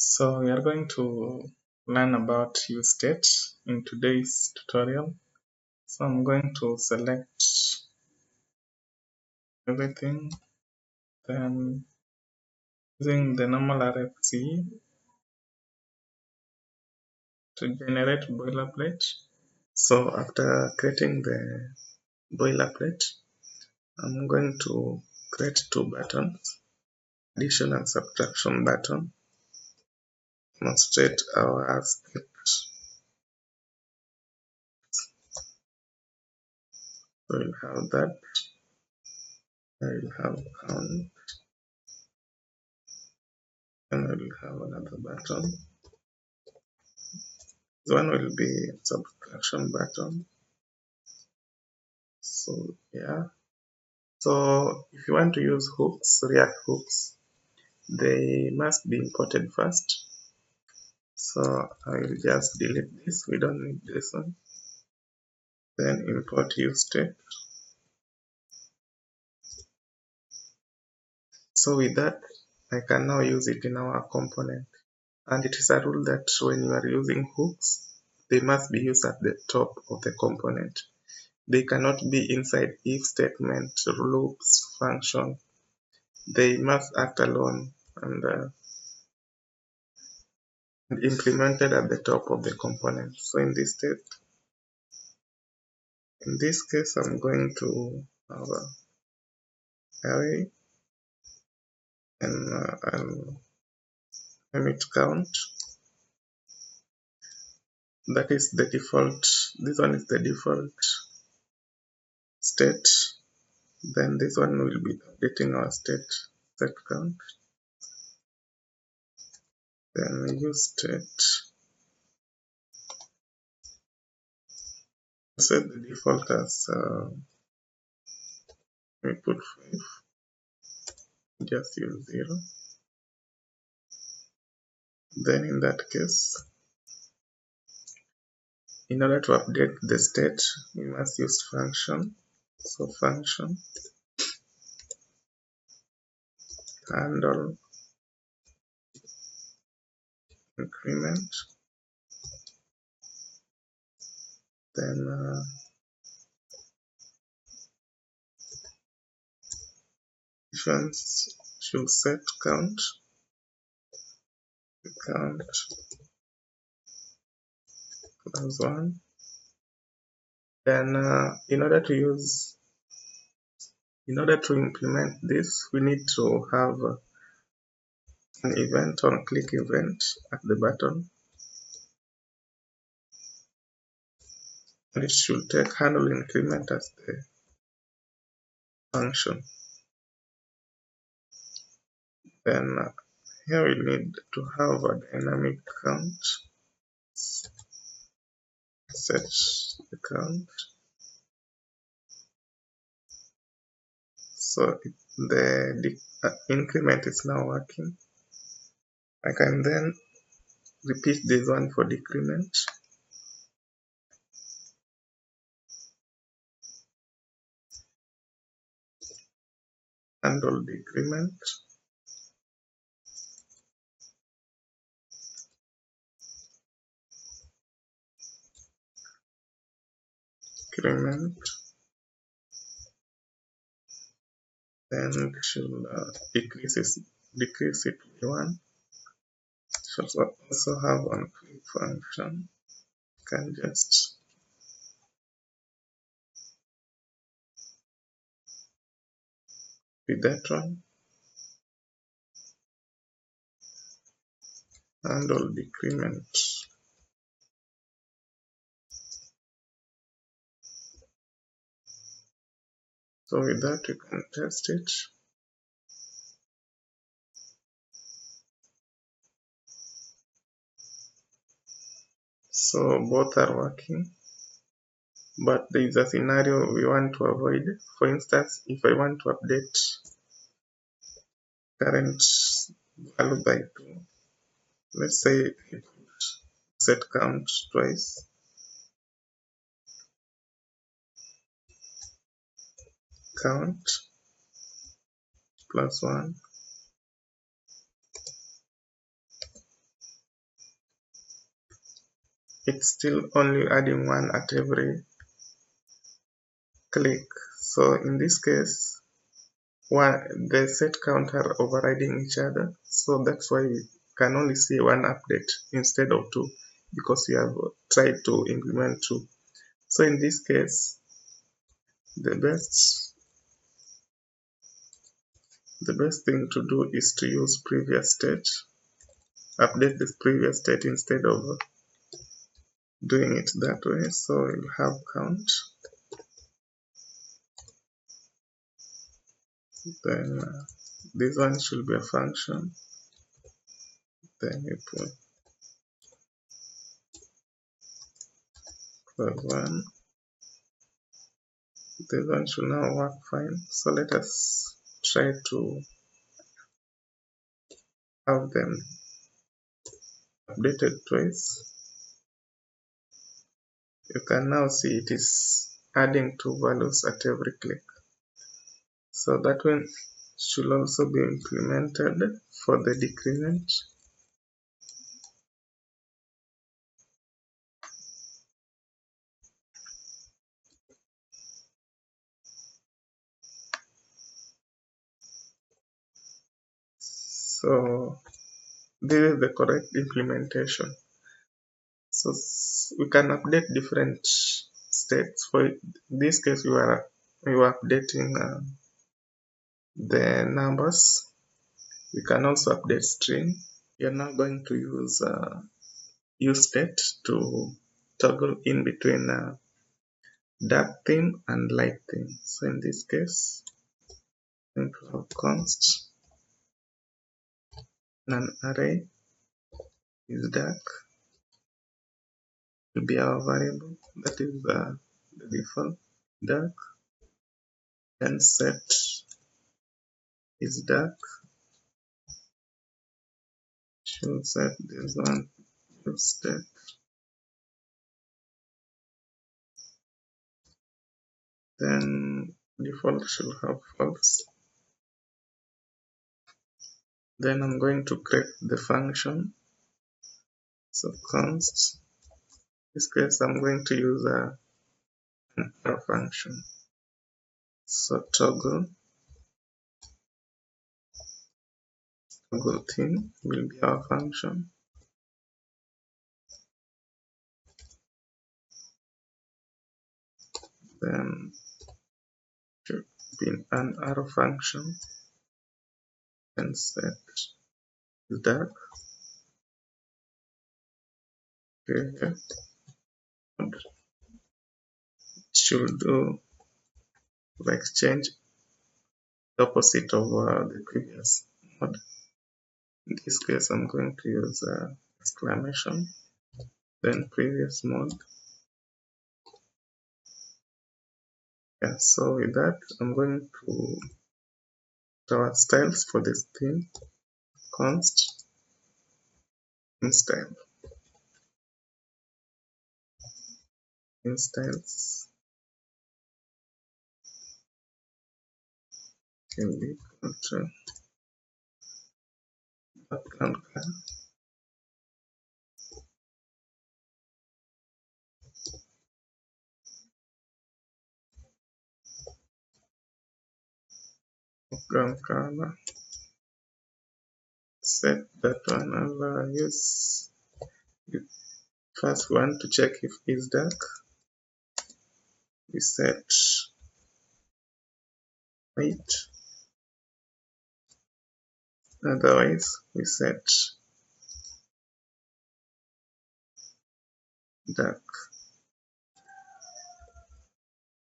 So we are going to learn about useState in today's tutorial. So I'm going to select everything, then using the normal RFC to generate boilerplate. So after creating the boilerplate, I'm going to create two buttons, addition and subtraction button, demonstrate our state. So we'll have that. I will have count, and I will have another button. This one will be subtraction button. So yeah. So if you want to use hooks, React hooks, they must be imported first. So I will just delete this. We don't need this one. Then import useState. So with that, I can now use it in our component. And it is a rule that when you are using hooks, they must be used at the top of the component. They cannot be inside if statement, loops, function. They must act alone and implemented at the top of the component. So in this case, I'm going to have a array and I'll name it count. That is the default. This one is the default state. Then this one will be updating our state count. Then useState. Set the default as we put 5. Just use 0. Then in that case, in order to update the state, we must use function. So function handle increment, then functions should set count plus 1. Then in order to implement this, we need to have an event on click event at the button, and it should take handle increment as the function. Then here we need to have a dynamic count. Set the count. So the increment is now working. I can then repeat this one for decrement. Handle decrement. Decrement. Then it should decrease it by 1. Should also have one quick function. Can just with that one. Handle decrement. So with that you can test it. So both are working, but there is a scenario we want to avoid. For instance, if I want to update current value by 2, let's say I put set count twice, count plus 1, it's still only adding one at every click. So in this case, the set count are overriding each other, so that's why we can only see one update instead of two, because we have tried to implement two. So in this case, the best thing to do is to use previous state, update this previous state instead of doing it that way. So we'll have count, then this one should be a function, then you put +1. This one should now work fine. So let us try to have them updated twice. You can now see it is adding two values at every click. So that one should also be implemented for the decrement. So this is the correct implementation. So we can update different states. For this case, we were updating the numbers. We can also update string. We are now going to use useState to toggle in between dark theme and light theme. So in this case, I'm going to have const, and an array is dark will be our variable, that is the default dark, then set is dark, should set this one useState, then default should have false. Then I'm going to create the function. So const, in this case I'm going to use an arrow function. So toggle theme will be our function. Then should be an arrow function, and set dark. Okay, should do like change the opposite of the previous mode. In this case, I'm going to use exclamation, then previous mode. Yeah, so with that, I'm going to our styles for this theme, const in style, in styles can be equal to background color, set that one. I'll use the first one to check if it's dark. We set white, otherwise we set dark.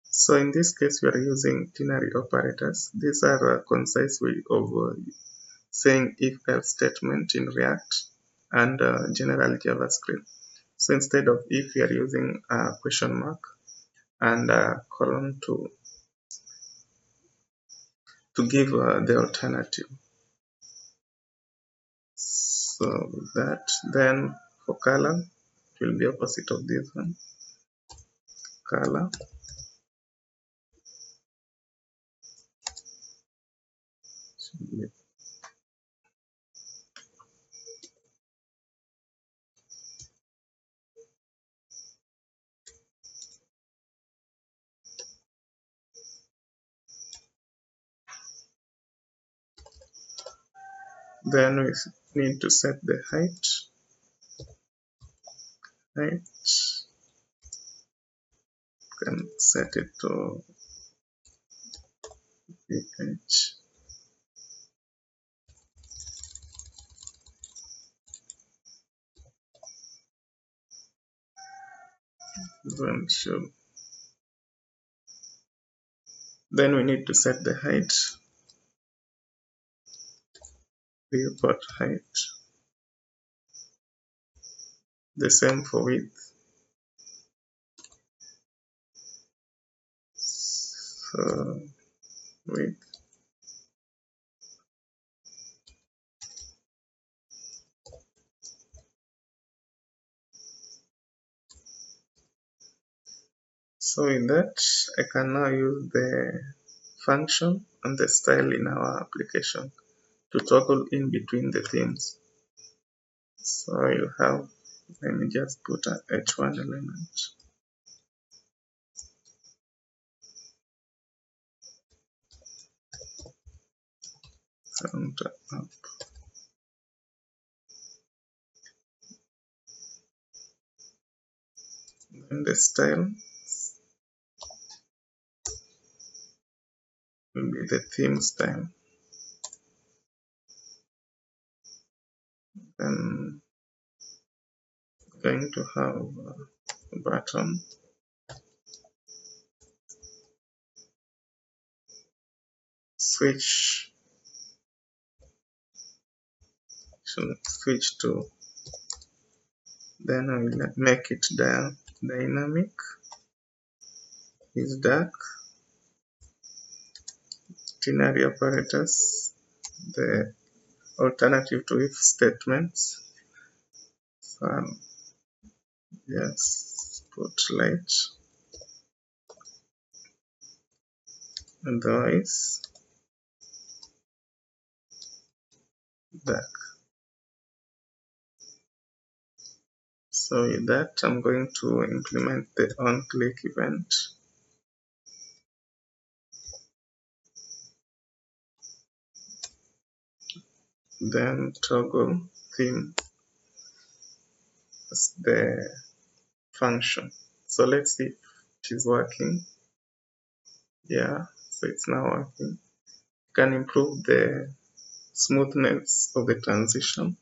So in this case, we are using ternary operators. These are a concise way of saying if-else statement in React and general JavaScript. So instead of if, we are using a question mark and a colon to give the alternative. So that, then for color, it will be opposite of this one. Color should be Then we need to set the height. Can set it to ph. Then we need to set the height, viewport height, the same for width. So width, so in that I can now use the function and the style in our application to toggle in between the themes. So you have, let me just put an h1 element. Center up. Then the style will be the theme style. Then going to have a button, switch to, then I will make it dynamic, is dark, ternary apparatus, the alternative to if statements. So yes, put light, otherwise dark. So with that, I'm going to implement the on-click event. Then toggle theme as the function. So let's see if it is working. Yeah, so it's now working. You can improve the smoothness of the transition.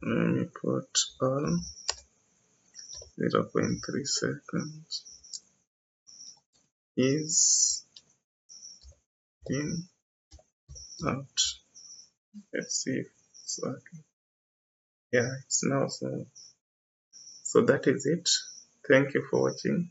Let me put on 0.3 seconds. Is in, out. Let's see if it's working. Yeah, it's now smooth. So that is it. Thank you for watching.